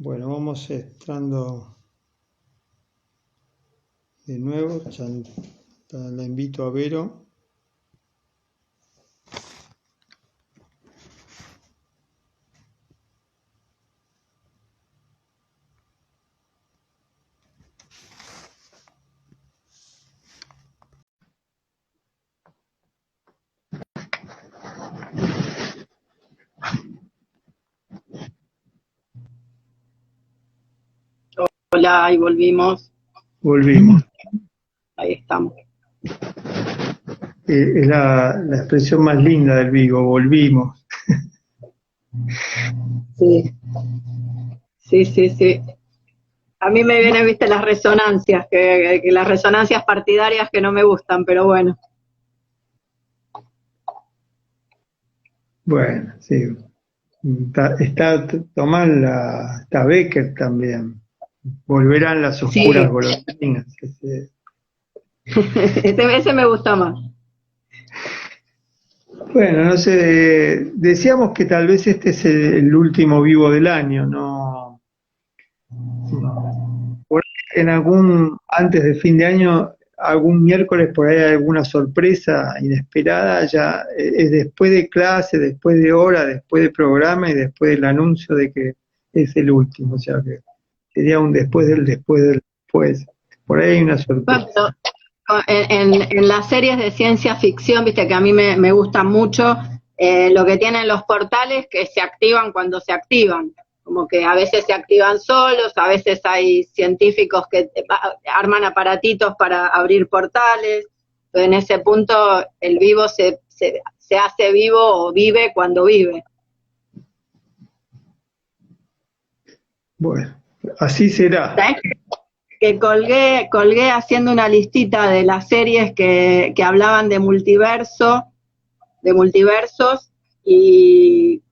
Bueno, vamos entrando de nuevo. Ya la invito a Vero. Hola, y volvimos. Volvimos. Ahí estamos. Es la expresión más linda del Vigo, volvimos. Sí, sí, sí, sí. A mí me vienen, viste, las resonancias, que las resonancias partidarias que no me gustan, pero bueno. Bueno, sí. Está Tomás, está Becker también. Volverán las oscuras Sí, golondrinas. ese me gusta más. Bueno, no sé, decíamos que tal vez este es el último vivo del año, ¿no? Por ahí antes de fin de año, algún miércoles por ahí hay alguna sorpresa inesperada, ya es después de clase, después de hora, después de programa y después del anuncio de que es el último, o sea que sería un después del después del después. Por ahí hay una Bueno, sorpresa. en las series de ciencia ficción, viste que a mí me gustan mucho, lo que tienen los portales que se activan cuando se activan. Como que a veces se activan solos, a veces hay científicos que arman aparatitos para abrir portales. En ese punto el vivo se hace vivo o vive cuando vive. Bueno, así será. ¿Sabés que colgué haciendo una listita de las series que hablaban de multiversos y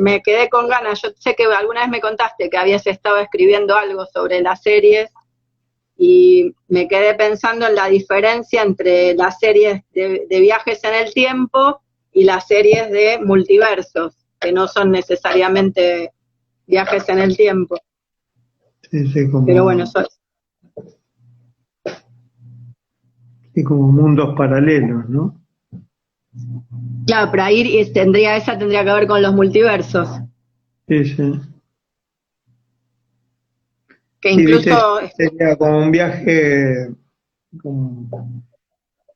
me quedé con ganas? Yo sé que alguna vez me contaste que habías estado escribiendo algo sobre las series y me quedé pensando en la diferencia entre las series de viajes en el tiempo y las series de multiversos, que no son necesariamente viajes en el tiempo. Sí, Pero bueno, como mundos paralelos, ¿no? claro, pero ahí esa tendría que ver con los multiversos, Sí, sí. que Sí, viste, incluso sería como un viaje, como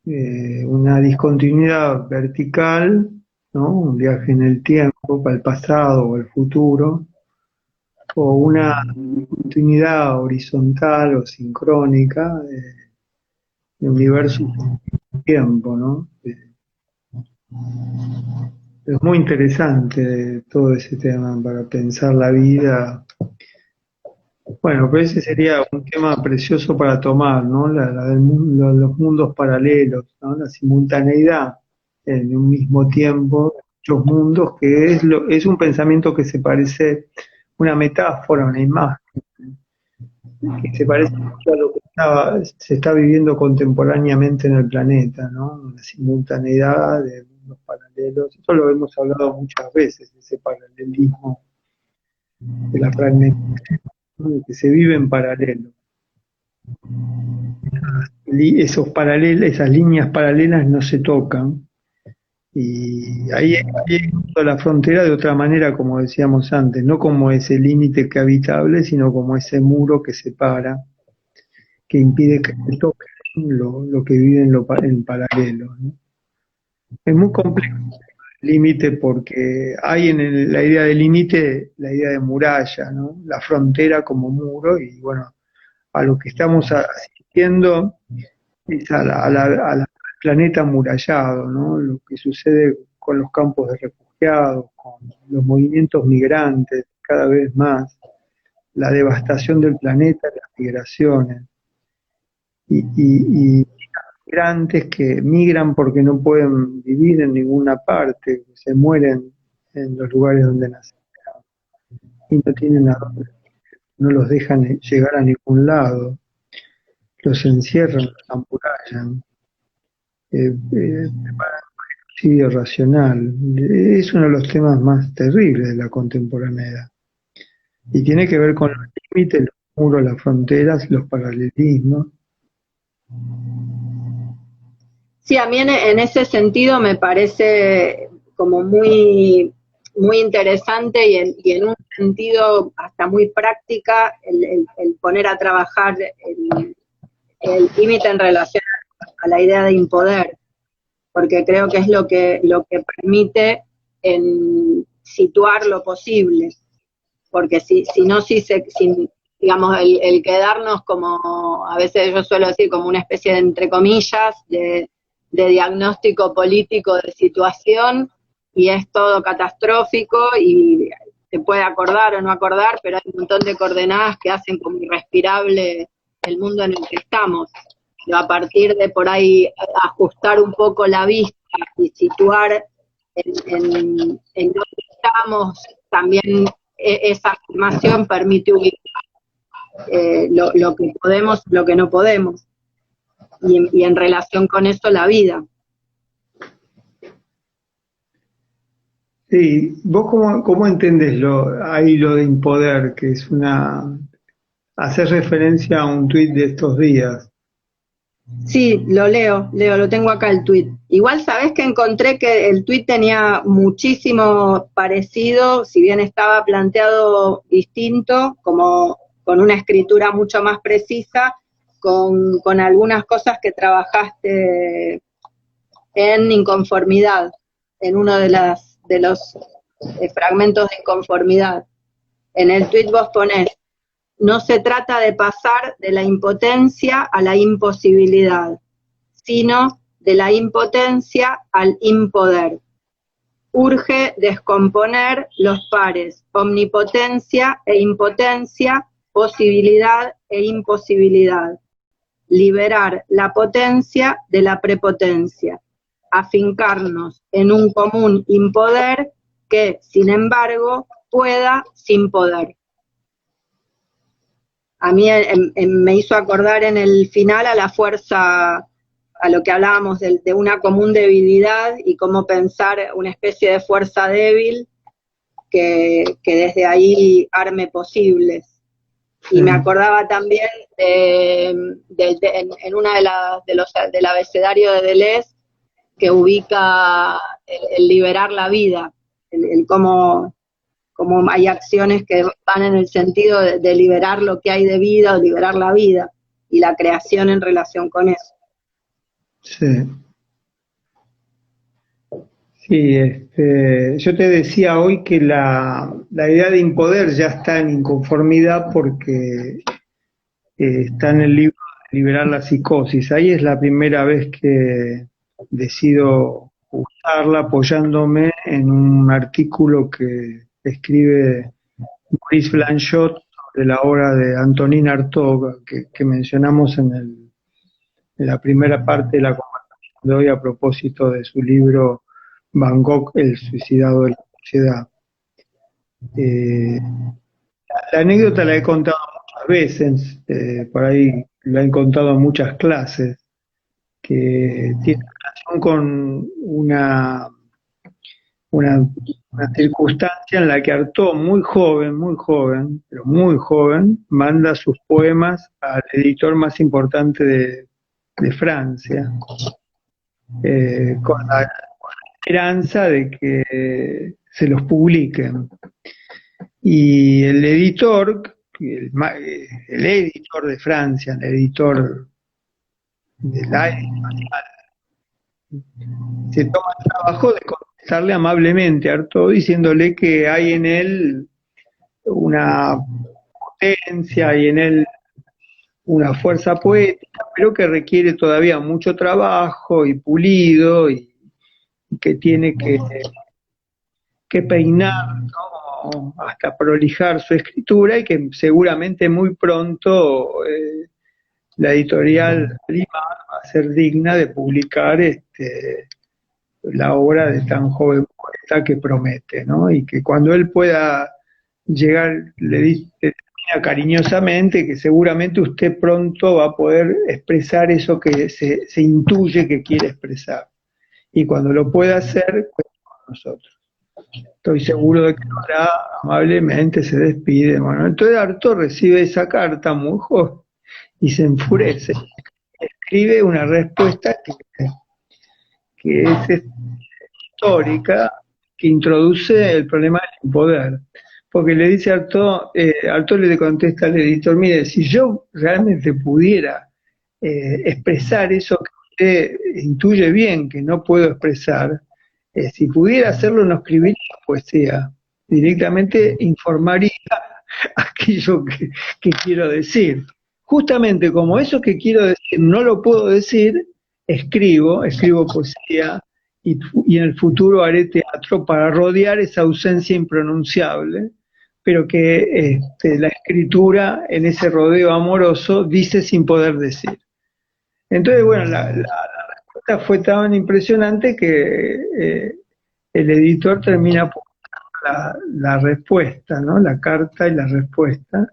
una discontinuidad vertical, ¿no? Un viaje en el tiempo, para el pasado o el futuro, o una continuidad horizontal o sincrónica de universo y tiempo, ¿no? Es muy interesante todo ese tema para pensar la vida. Bueno, pero ese sería un tema precioso para tomar, ¿no? Los mundos paralelos, ¿no? La simultaneidad en un mismo tiempo, muchos mundos, que es un pensamiento que se parece, una metáfora, una imagen, que se parece mucho a lo que se está viviendo contemporáneamente en el planeta, ¿no? Una simultaneidad de mundos paralelos. Esto lo hemos hablado muchas veces, ese paralelismo de la fragmentación, ¿no? De que se vive en paralelo. Esas líneas paralelas no se tocan y ahí cruza la frontera de otra manera, como decíamos antes, no como ese límite que habitable, sino como ese muro que separa, que impide que se toque lo que vive en paralelo, ¿no? Es muy complejo el límite porque hay la idea de límite la idea de muralla, ¿no? La frontera como muro y bueno, a lo que estamos asistiendo es al planeta amurallado, ¿no? Lo que sucede con los campos de refugiados, con los movimientos migrantes cada vez más, la devastación del planeta, las migraciones, y migrantes que migran porque no pueden vivir en ninguna parte, se mueren en los lugares donde nacen y no tienen a dónde, no los dejan llegar a ningún lado, los encierran, los amurallan. Preparan suicidio racional. Es uno de los temas más terribles de la contemporaneidad. Y tiene que ver con los límites, los muros, las fronteras, los paralelismos. Sí, a mí en ese sentido me parece como muy, muy interesante y en un sentido hasta muy práctica el poner a trabajar el límite en relación a la idea de impoder, porque creo que es lo que permite en situar lo posible, porque si no, digamos, el quedarnos como, a veces yo suelo decir, como una especie de, entre comillas, de diagnóstico político de situación, y es todo catastrófico, y se puede acordar o no acordar, pero hay un montón de coordenadas que hacen como irrespirable el mundo en el que estamos. Pero a partir de por ahí ajustar un poco la vista y situar en dónde estamos, también esa afirmación permite ubicar lo que podemos, lo que no podemos, y en relación con eso la vida. Sí, ¿vos cómo entendés ahí lo de impoder, que es hacer referencia a un tuit de estos días? Sí, lo tengo acá el tuit. Igual sabés que encontré que el tuit tenía muchísimo parecido, si bien estaba planteado distinto, como con una escritura mucho más precisa, con algunas cosas que trabajaste en inconformidad, en uno de los fragmentos de inconformidad. En el tuit vos ponés: no se trata de pasar de la impotencia a la imposibilidad, sino de la impotencia al impoder. Urge descomponer los pares omnipotencia e impotencia, posibilidad e imposibilidad. Liberar la potencia de la prepotencia. Afincarnos en un común impoder que, sin embargo, pueda sin poder. A mí me hizo acordar en el final a la fuerza, a lo que hablábamos de una común debilidad, y cómo pensar una especie de fuerza débil que desde ahí arme posibles. Y me acordaba también en una del abecedario de Deleuze, que ubica el liberar la vida, el cómo hay acciones que van en el sentido de liberar lo que hay de vida o liberar la vida, y la creación en relación con eso. Sí. Sí, yo te decía hoy que la idea de impoder ya está en inconformidad porque está en el libro de Liberar la psicosis. Ahí es la primera vez que decido usarla apoyándome en un artículo que escribe Maurice Blanchot sobre la obra de Antonin Artaud, que mencionamos en la primera parte de la conversación de hoy a propósito de su libro Van Gogh, el suicidado de la sociedad. La anécdota la he contado muchas veces, por ahí la he contado en muchas clases, que tiene relación con una circunstancia en la que Artaud, muy joven, pero muy joven, manda sus poemas al editor más importante de Francia, con la esperanza de que se los publiquen. Y el editor, el editor de Francia, el editor de la editorial, se toma el trabajo de contestarle amablemente a Artaud, diciéndole que hay en él una potencia, hay en él una fuerza poética, pero que requiere todavía mucho trabajo y pulido, y que tiene que peinar, ¿no? Hasta prolijar su escritura, y que seguramente muy pronto la editorial Lima va a ser digna de publicar la obra de tan joven poeta que promete, ¿no? Y que cuando él pueda llegar, le dice cariñosamente que seguramente usted pronto va a poder expresar eso que se intuye que quiere expresar. Y cuando lo pueda hacer, cuente con nosotros. Estoy seguro de que lo hará, amablemente se despide. Bueno, entonces Artaud recibe esa carta muy joven y se enfurece. Escribe una respuesta que es histórica, que introduce el problema del poder. Porque le dice a Artaud, Artaud le contesta al editor, mire, si yo realmente pudiera expresar eso que usted intuye bien que no puedo expresar, si pudiera hacerlo no escribiría poesía, directamente informaría aquello que quiero decir. Justamente como eso que quiero decir no lo puedo decir, escribo poesía y en el futuro haré teatro para rodear esa ausencia impronunciable, pero que la escritura en ese rodeo amoroso dice sin poder decir. Entonces, bueno, la respuesta fue tan impresionante que el editor termina la respuesta, ¿no? La carta y la respuesta.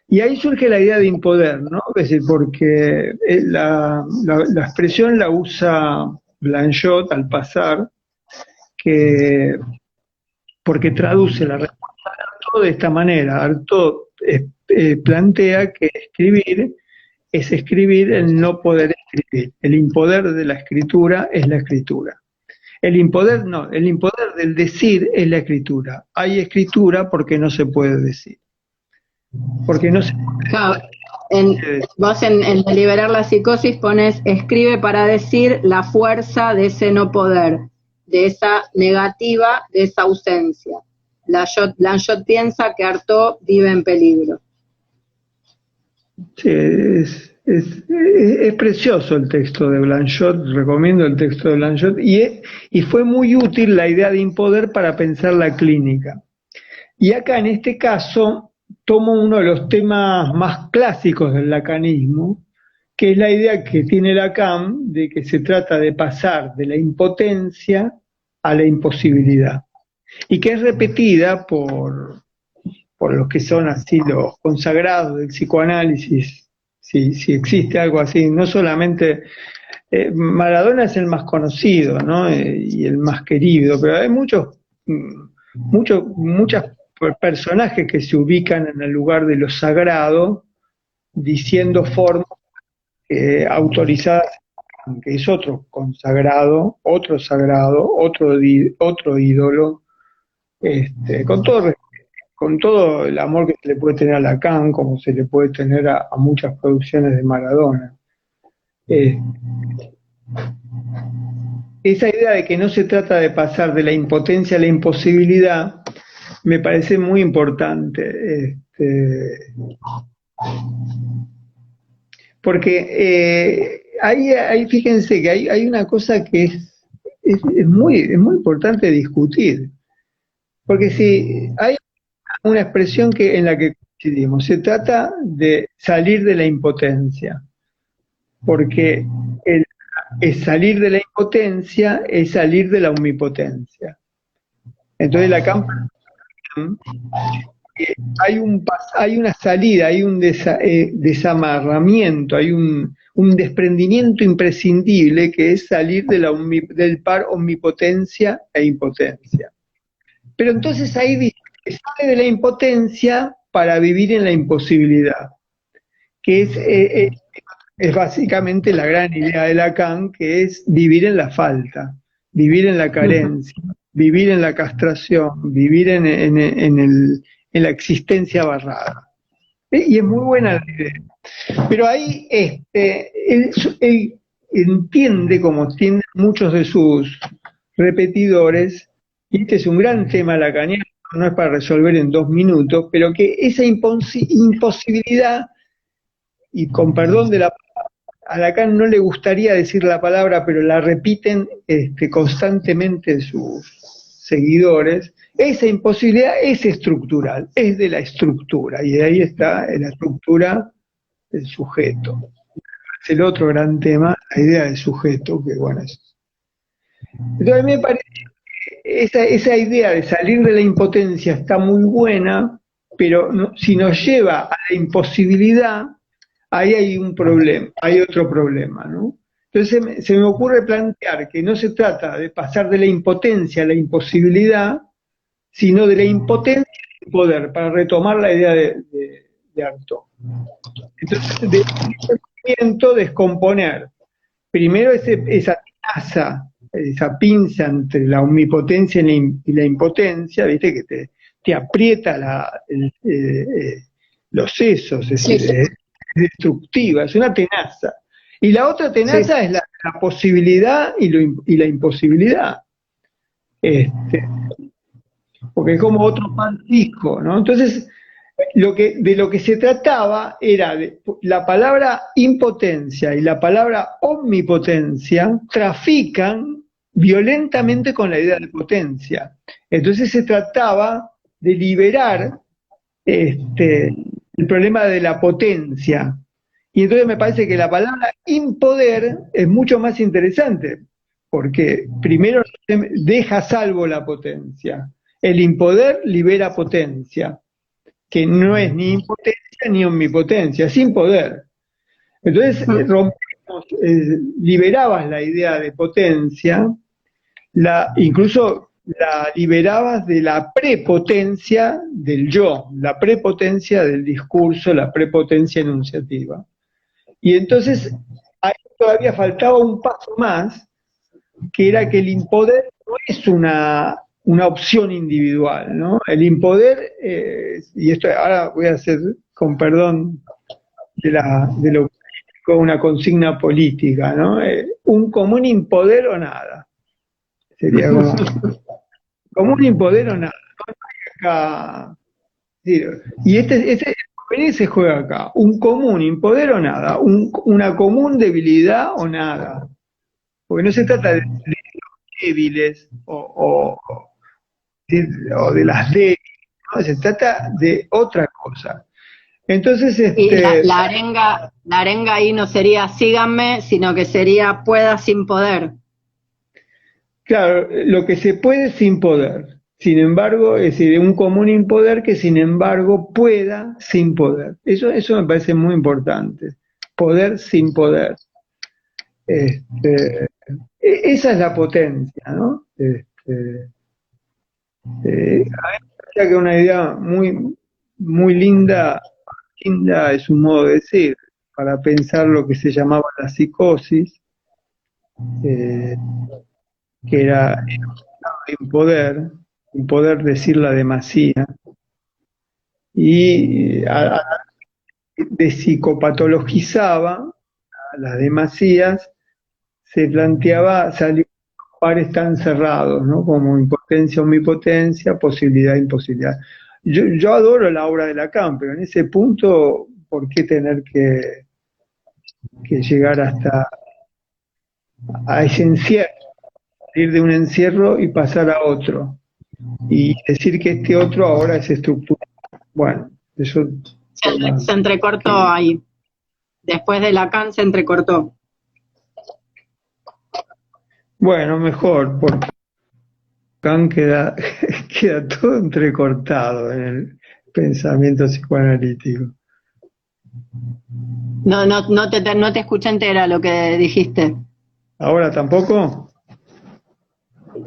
Y ahí surge la idea de impoder, ¿no? Es decir, porque la expresión la usa Blanchot al pasar, porque traduce la respuesta de Artaud de esta manera. Artaud plantea que escribir es escribir el no poder escribir. El impoder de la escritura es la escritura. El impoder del decir es la escritura. Hay escritura porque no se puede decir. Porque no se puede claro, vos en Deliberar la psicosis pones, escribe para decir la fuerza de ese no poder, de esa negativa, de esa ausencia. Blanchot piensa que Artaud vive en peligro. Sí, es precioso el texto de Blanchot, recomiendo el texto de Blanchot, y fue muy útil la idea de impoder para pensar la clínica. Y acá en este caso tomo uno de los temas más clásicos del lacanismo, que es la idea que tiene Lacan de que se trata de pasar de la impotencia a la imposibilidad, y que es repetida por los que son así los consagrados del psicoanálisis, si existe algo así, no solamente Maradona es el más conocido, ¿no? Y el más querido, pero hay muchos personajes que se ubican en el lugar de lo sagrado, diciendo formas autorizadas, que es otro consagrado, otro sagrado, otro ídolo, con todo el amor que se le puede tener a Lacan, como se le puede tener a muchas producciones de Maradona. Esa idea de que no se trata de pasar de la impotencia a la imposibilidad me parece muy importante, porque ahí fíjense que hay una cosa que es muy importante discutir, porque si hay una expresión en la que coincidimos, se trata de salir de la impotencia, porque salir de la impotencia es salir de la omnipotencia. Entonces Lacan hay una salida, hay un desamarramiento, hay un desprendimiento imprescindible que es salir del par omnipotencia e impotencia. Pero entonces ahí dice que sale de la impotencia para vivir en la imposibilidad, que es básicamente la gran idea de Lacan, que es vivir en la falta, vivir en la carencia, vivir en la castración, vivir en la existencia barrada. Y es muy buena la idea. Pero ahí él entiende, como tienen muchos de sus repetidores, y este es un gran tema lacaniano, no es para resolver en 2 minutos, pero que esa imposibilidad, y con perdón de la palabra, a Lacan no le gustaría decir la palabra, pero la repiten constantemente sus seguidores, esa imposibilidad es estructural, es de la estructura, y de ahí está la estructura del sujeto. Es el otro gran tema, la idea del sujeto, que bueno es. Entonces me parece que esa idea de salir de la impotencia está muy buena, pero si nos lleva a la imposibilidad, ahí hay un problema, hay otro problema, ¿no? Entonces se me ocurre plantear que no se trata de pasar de la impotencia a la imposibilidad, sino de la impotencia del poder, para retomar la idea de Artaud. Entonces, de ese movimiento, descomponer primero esa tenaza, esa pinza entre la omnipotencia y la impotencia, viste, que te aprieta los sesos, es decir, es destructiva, es una tenaza. Y la otra tenaza es la posibilidad y la imposibilidad. Porque es como otro pancisco, ¿no? Entonces, de lo que se trataba era la palabra impotencia y la palabra omnipotencia trafican violentamente con la idea de potencia. Entonces se trataba de liberar el problema de la potencia. Y entonces me parece que la palabra impoder es mucho más interesante, porque primero deja a salvo la potencia. El impoder libera potencia, que no es ni impotencia ni omnipotencia, es impoder. Entonces liberabas la idea de potencia, incluso la liberabas de la prepotencia del yo, la prepotencia del discurso, la prepotencia enunciativa. Y entonces ahí todavía faltaba un paso más, que era que el impoder no es una opción individual, ¿no? El impoder, y esto ahora voy a hacer, con perdón de lo con una consigna política, ¿no? Un común impoder o nada. Sería como un impoder o nada. ¿No? Acá, y el se juega acá. Un común impoder o nada. Una común debilidad o nada. Porque no se trata de débiles o de las débiles, ¿no? Se trata de otra cosa. Entonces, y la arenga ahí no sería síganme, sino que sería pueda sin poder. Claro, lo que se puede sin poder. Sin embargo, es decir, un común impoder que sin embargo pueda sin poder. Eso me parece muy importante. Poder sin poder. Esa es la potencia, ¿no? A mí me parece que una idea muy, muy linda es un modo de decir, para pensar lo que se llamaba la psicosis, que era un poder decir la demasía, y de psicopatologizaba a las demasías, se planteaba salir pares tan cerrados, ¿no? Como impotencia, omnipotencia, posibilidad, imposibilidad. Yo adoro la obra de Lacan, pero en ese punto, ¿por qué tener que llegar hasta a ese encierro? Ir de un encierro y pasar a otro. Y decir que este otro ahora es estructural. Bueno, eso... Se entrecortó ahí. Después de Lacan se entrecortó. Bueno, mejor, porque Lacan queda todo entrecortado en el pensamiento psicoanalítico. No te escuché entera lo que dijiste. ¿Ahora tampoco?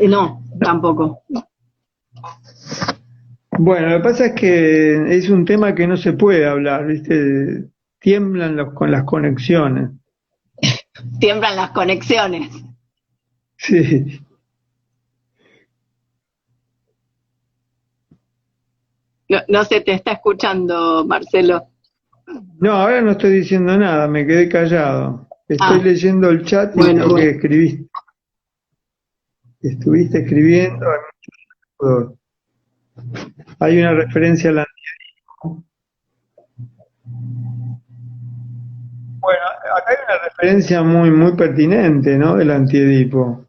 No, tampoco. Bueno, lo que pasa es que es un tema que no se puede hablar, ¿viste? Tiemblan con las conexiones. Tiemblan las conexiones. Sí. No se te está escuchando, Marcelo. No, ahora no estoy diciendo nada, me quedé callado. Estoy leyendo el chat y lo que escribiste. Estuviste escribiendo. Hay una referencia al antiedipo. Bueno, acá hay una referencia muy, muy pertinente, ¿no? Del antiedipo.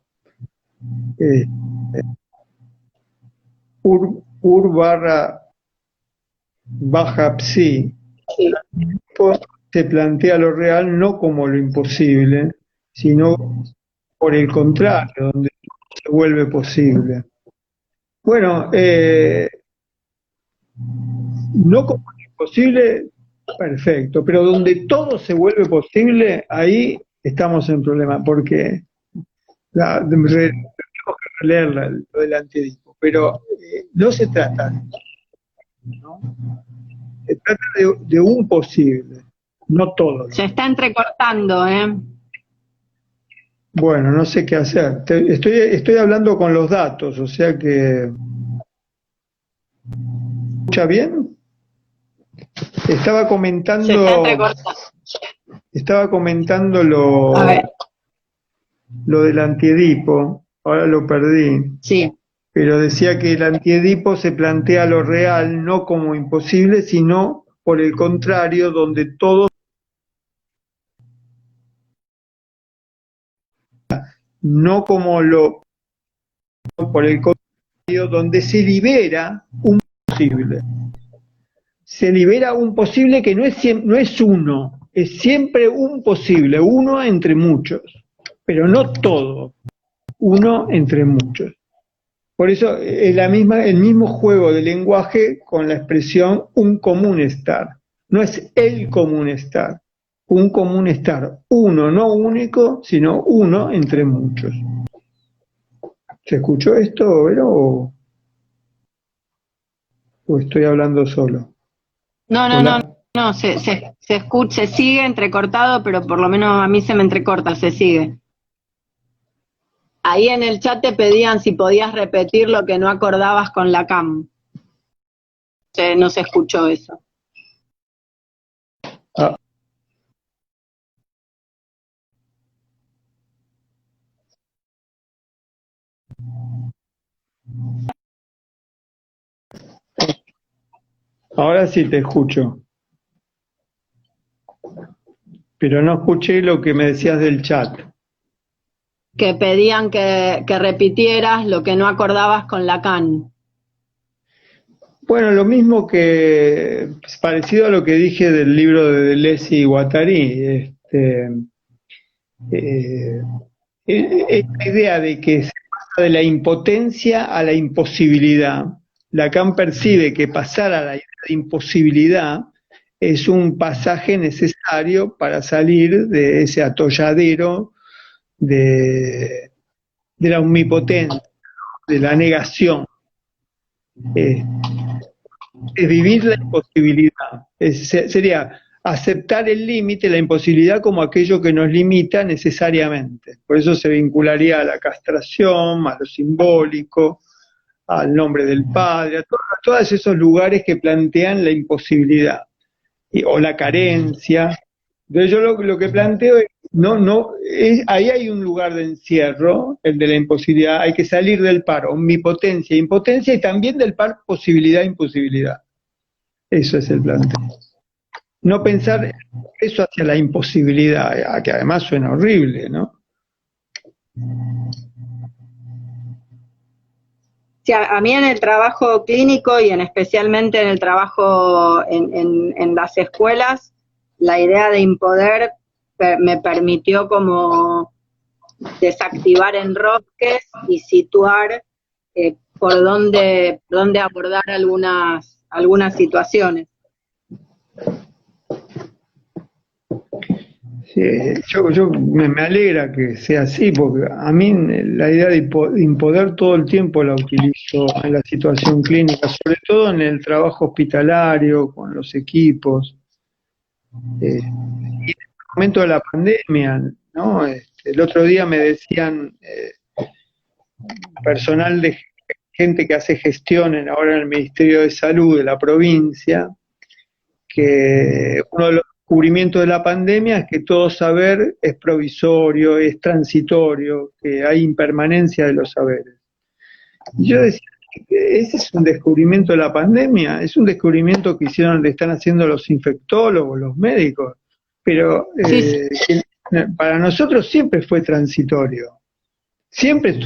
Ur barra baja psi. El antiedipo se plantea lo real no como lo imposible, sino por el contrario, donde se vuelve posible. Bueno, no como lo imposible, perfecto, pero donde todo se vuelve posible, ahí estamos en problema, porque tenemos que releer lo del antiedipo. pero no se trata, ¿no? Se trata de un posible, no todo. Se está entrecortando, ¿eh? Bueno, no sé qué hacer. Estoy hablando con los datos, o sea que... ¿Escucha bien? Estaba Se está comentando, entrecortando. estaba comentando A ver, lo del antiedipo, ahora lo perdí, sí. pero decía que el antiedipo se plantea lo real no como imposible, sino por el contrario, donde todo, no como lo, por el contrario, donde se libera un posible. Se libera un posible que no es uno, es siempre un posible, uno entre muchos, pero no todo, uno entre muchos. Por eso es el mismo juego de lenguaje con la expresión un común estar. No es el común estar, un común estar, uno, no único, sino uno entre muchos. ¿Se escuchó esto, Vero, o estoy hablando solo? Hola. No, se escucha, se sigue entrecortado, pero por lo menos a mí se me entrecorta, se sigue. Ahí en el chat te pedían si podías repetir lo que no acordabas con la CAM. No se escuchó eso. Ah, ahora sí te escucho, pero no escuché lo que me decías del chat. Que pedían que repitieras lo que no acordabas con la CAN. Bueno, lo mismo que, parecido a lo que dije del libro de Deleuze y Guattari, eh, esta idea de que se pasa de la impotencia a la imposibilidad. Lacan percibe que pasar a la idea de imposibilidad es un pasaje necesario para salir de ese atolladero de, de la omnipotencia, de la negación. Eh, es vivir la imposibilidad. Sería aceptar el límite, la imposibilidad como aquello que nos limita necesariamente. Por eso se vincularía a la castración, a lo simbólico, al nombre del padre, a todos esos lugares que plantean la imposibilidad o la carencia. Entonces yo lo que planteo es, ahí hay un lugar de encierro, el de la imposibilidad, hay que salir del par omnipotencia, impotencia y también del par posibilidad-imposibilidad. Eso es el planteo. No pensar eso hacia la imposibilidad, que además suena horrible, ¿no? Sí, a mí en el trabajo clínico y especialmente en el trabajo en las escuelas, la idea de impoder me permitió como desactivar enrosques y situar por dónde abordar algunas situaciones. Sí, yo me alegra que sea así, porque a mí la idea de impoder todo el tiempo la utilizo en la situación clínica, sobre todo en el trabajo hospitalario, con los equipos. Y en el momento de la pandemia, ¿no? El otro día me decían personal de gente que hace gestión ahora en el Ministerio de Salud de la provincia, que uno de los descubrimientos de la pandemia es que todo saber es provisorio, es transitorio, que hay impermanencia de los saberes. Y yo decía, ese es un descubrimiento de la pandemia, es un descubrimiento que están haciendo los infectólogos, los médicos, pero para nosotros siempre fue transitorio. Siempre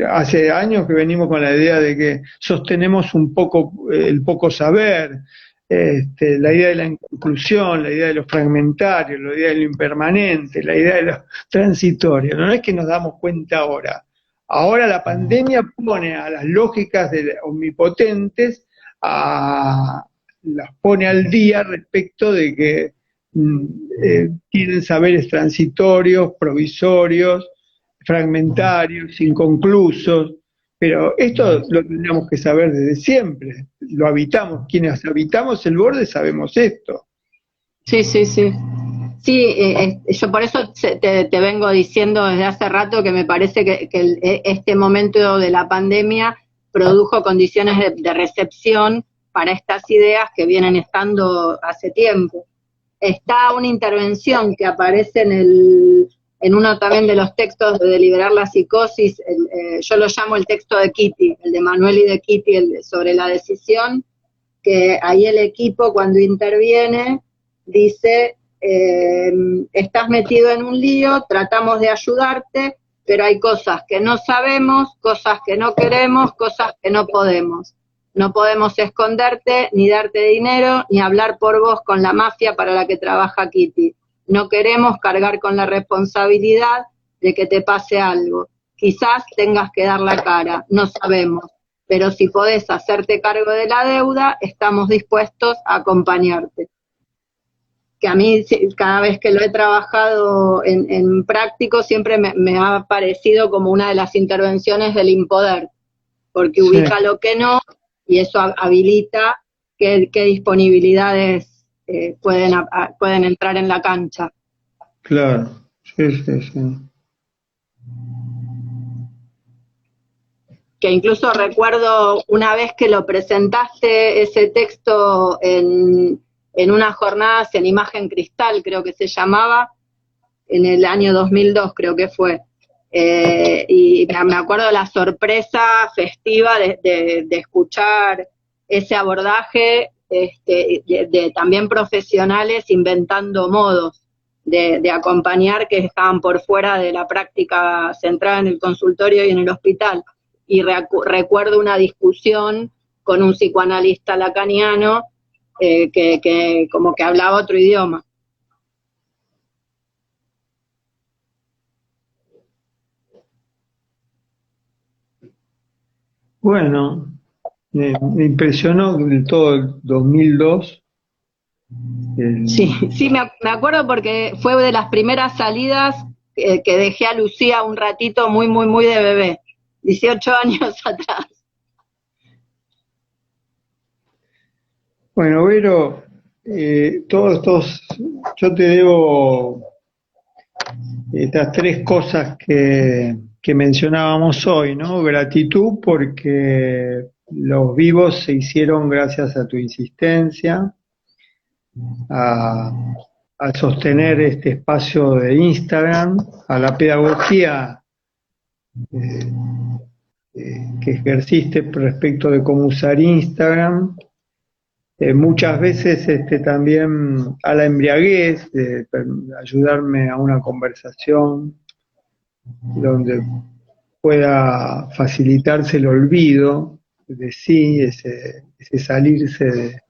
hace años que venimos con la idea de que sostenemos un poco el poco saber, la idea de la inconclusión, la idea de lo fragmentario, la idea de lo impermanente, la idea de lo transitorio. No es que nos damos cuenta ahora. Ahora la pandemia pone a las lógicas omnipotentes, las pone al día respecto de que tienen saberes transitorios, provisorios, fragmentarios, inconclusos. Pero esto lo tendríamos que saber desde siempre. Lo habitamos. Quienes habitamos el borde sabemos esto. Sí, sí, sí. Sí, yo por eso te vengo diciendo desde hace rato que me parece que este momento de la pandemia produjo condiciones de recepción para estas ideas que vienen estando hace tiempo. Está una intervención que aparece en uno también de los textos de Deliberar la Psicosis, yo lo llamo el texto de Kitty, el de Manuel y de Kitty, sobre la decisión, que ahí el equipo cuando interviene dice, estás metido en un lío, tratamos de ayudarte, pero hay cosas que no sabemos, cosas que no queremos, cosas que no podemos. No podemos esconderte, ni darte dinero, ni hablar por vos con la mafia para la que trabaja Kitty. No queremos cargar con la responsabilidad de que te pase algo. Quizás tengas que dar la cara, no sabemos. Pero si podés hacerte cargo de la deuda, estamos dispuestos a acompañarte. Que a mí, cada vez que lo he trabajado en práctico, siempre me ha parecido como una de las intervenciones del impoder, porque Sí, ubica lo que no, y eso habilita qué disponibilidades pueden entrar en la cancha. claro. Sí, sí, sí. Que incluso recuerdo una vez que lo presentaste ese texto en unas jornadas en Imagen Cristal, creo que se llamaba, en el año 2002 creo que fue. Y me acuerdo de la sorpresa festiva de escuchar ese abordaje, de también profesionales inventando modos de acompañar que estaban por fuera de la práctica centrada en el consultorio y en el hospital. Y recuerdo una discusión con un psicoanalista lacaniano que como que hablaba otro idioma. Bueno, me impresionó todo el 2002. Sí, El, sí, me acuerdo porque fue de las primeras salidas que dejé a Lucía un ratito muy, muy, muy de bebé, 18 años atrás. bueno, Vero, todos estos, yo te debo estas tres cosas que mencionábamos hoy, ¿no? Gratitud porque los vivos se hicieron gracias a tu insistencia, a, a sostener este espacio de Instagram, a la pedagogía eh, que ejerciste respecto de cómo usar Instagram, muchas veces también a la embriaguez, de ayudarme a una conversación donde pueda facilitarse el olvido de sí, ese salirse de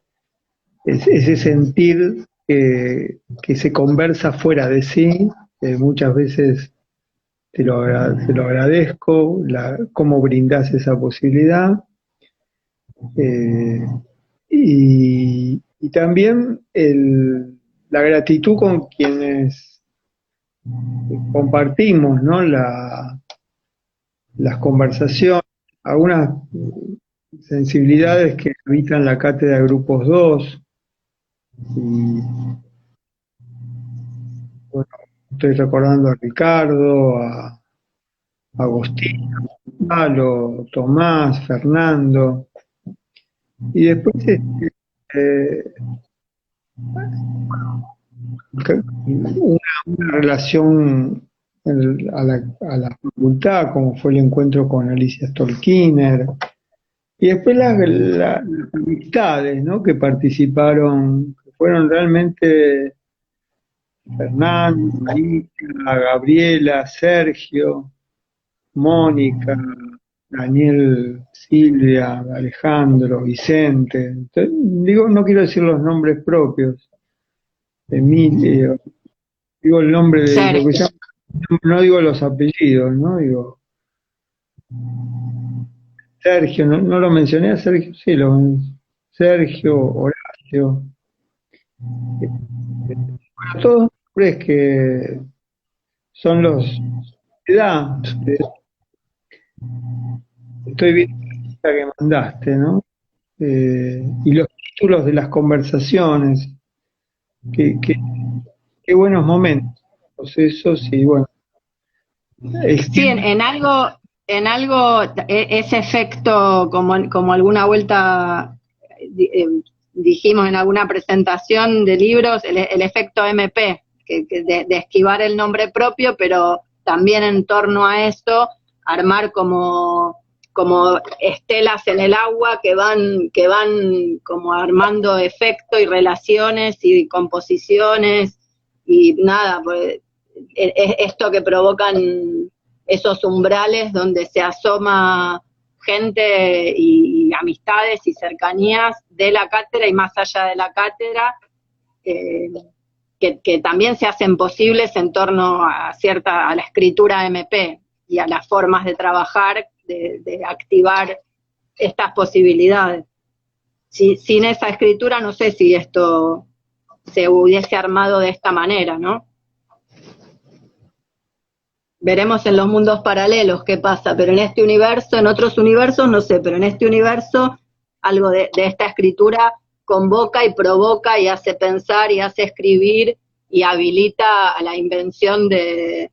ese sentir que se conversa fuera de sí, muchas veces te lo agradezco, cómo brindás esa posibilidad. Eh, y también la gratitud con quienes compartimos, ¿no? Las conversaciones, algunas sensibilidades que habitan la cátedra de grupos 2 y bueno, estoy recordando a Ricardo, a Agostinho, Gonzalo, Tomás, Fernando, y después eh, una relación a la facultad, como fue el encuentro con Alicia Stolkiner, y después las amistades, ¿no? Que participaron, que fueron realmente Fernando, Marita, Gabriela, Sergio, Mónica, Daniel, Silvia, Alejandro, Vicente. Entonces, digo, no quiero decir los nombres propios, Emilio, digo el nombre de lo que Sergio. llama, no digo los apellidos, ¿no? Digo, Sergio, no lo mencioné a Sergio, sí, Sergio, Horacio, todos nombres que son los de edad, Estoy viendo la lista que mandaste, ¿no? Y los títulos de las conversaciones, qué, qué, qué buenos momentos esos, y bueno, Sí, extiende. en algo, ese efecto, como alguna vuelta dijimos en alguna presentación de libros, el efecto MP, de esquivar el nombre propio, pero también en torno a eso, armar como estelas en el agua que van como armando efecto y relaciones y composiciones y nada, pues, esto que provocan esos umbrales donde se asoma gente y amistades y cercanías de la cátedra y más allá de la cátedra, eh, que también se hacen posibles en torno a la escritura MP y a las formas de trabajar, de activar estas posibilidades. Sin esa escritura no sé si esto se hubiese armado de esta manera, ¿no? Veremos en los mundos paralelos qué pasa, pero en este universo, en otros universos no sé, pero en este universo algo de esta escritura convoca y provoca y hace pensar y hace escribir y habilita a la invención de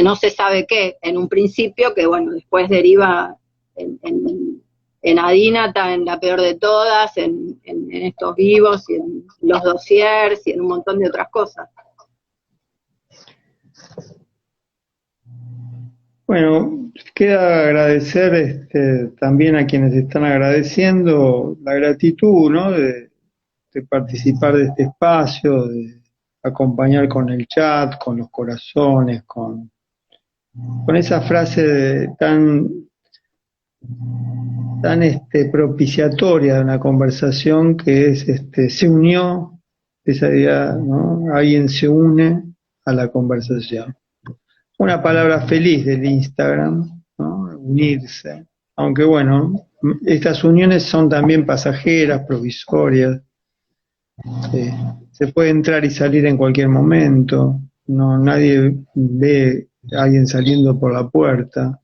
no se sabe qué en un principio, que bueno, después deriva en Adínata, en la peor de todas, en estos vivos y en los dossiers y en un montón de otras cosas. Bueno, queda agradecer también a quienes están agradeciendo la gratitud, ¿no? De participar de este espacio, de acompañar con el chat, con los corazones, con esa frase tan propiciatoria de una conversación que es se unió, esa idea, ¿no? Alguien se une a la conversación. Una palabra feliz del Instagram, ¿no? Unirse. Aunque bueno, estas uniones son también pasajeras, provisorias. eh, Se puede entrar y salir en cualquier momento. No, nadie ve a alguien saliendo por la puerta.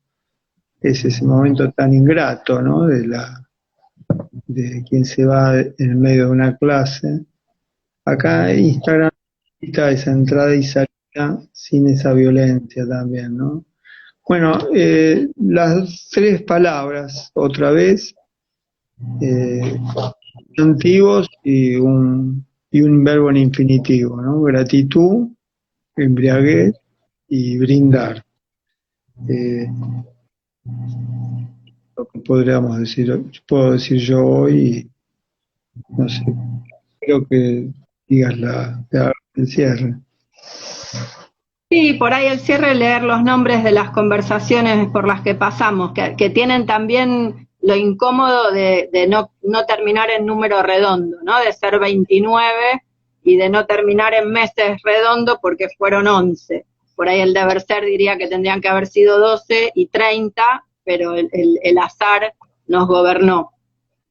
Es ese momento tan ingrato, ¿no? De quien se va en el medio de una clase. Acá Instagram está esa entrada y salida sin esa violencia también, ¿no? Bueno, las tres palabras, otra vez, eh, sustantivos y un verbo en infinitivo, ¿no? Gratitud, embriaguez y brindar. Eh, lo que podríamos decir, puedo decir yo hoy, no sé, creo que digas el cierre. Sí, por ahí el cierre, leer los nombres de las conversaciones por las que pasamos, que tienen también lo incómodo de no terminar en número redondo, ¿no? De ser 29 y de no terminar en meses redondo porque fueron 11. Por ahí el deber ser diría que tendrían que haber sido 12 y 30, pero el azar nos gobernó.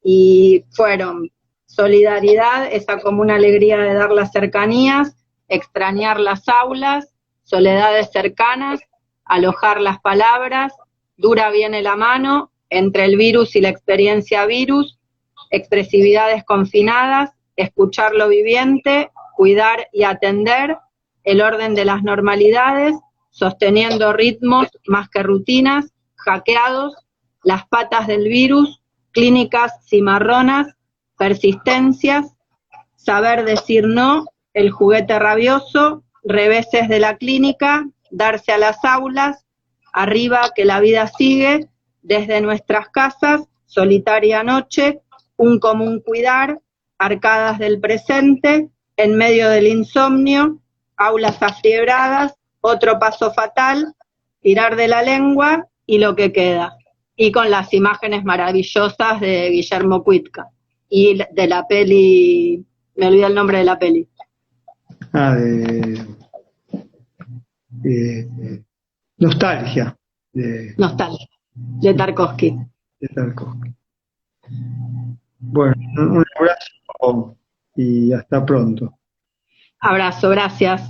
Y fueron solidaridad, esa común alegría de dar las cercanías, extrañar las aulas, soledades cercanas, alojar las palabras, dura viene la mano, entre el virus y la experiencia virus, expresividades confinadas, escuchar lo viviente, cuidar y atender, el orden de las normalidades, sosteniendo ritmos más que rutinas, hackeados, las patas del virus, clínicas cimarronas, persistencias, saber decir no, el juguete rabioso, reveses de la clínica, darse a las aulas, arriba que la vida sigue, desde nuestras casas, solitaria noche, un común cuidar, arcadas del presente, en medio del insomnio, aulas afiebradas, otro paso fatal, tirar de la lengua y lo que queda. Y con las imágenes maravillosas de Guillermo Cuitca y de la peli, me olvidé el nombre de la peli. Ah, nostalgia Nostalgia, de Tarkovsky. de Tarkovsky. Bueno, un abrazo y hasta pronto. Abrazo, gracias.